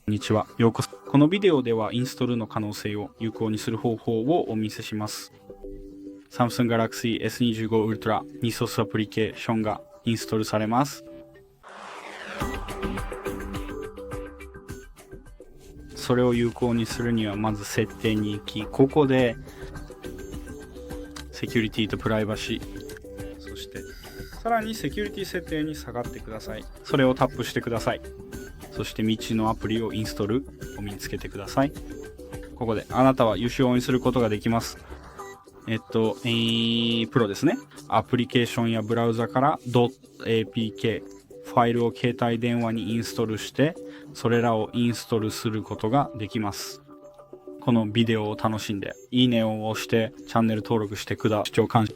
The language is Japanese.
こんにちは。ようこそ。このビデオではインストールの可能性を有効にする方法をお見せします。Samsung Galaxy S25 Ultra 2ソースアプリケーションがインストールされます。それを有効にするにはまず設定に行き、ここでセキュリティとプライバシー、そしてさらにセキュリティ設定に下がってください。それをタップしてください。そして未知のアプリをインストールを見つけてください。ここであなたは優秀をオンにすることができます。プロですね。アプリケーションやブラウザから .apk ファイルを携帯電話にインストールして、それらをインストールすることができます。このビデオを楽しんで、いいねを押してチャンネル登録してください。視聴感謝。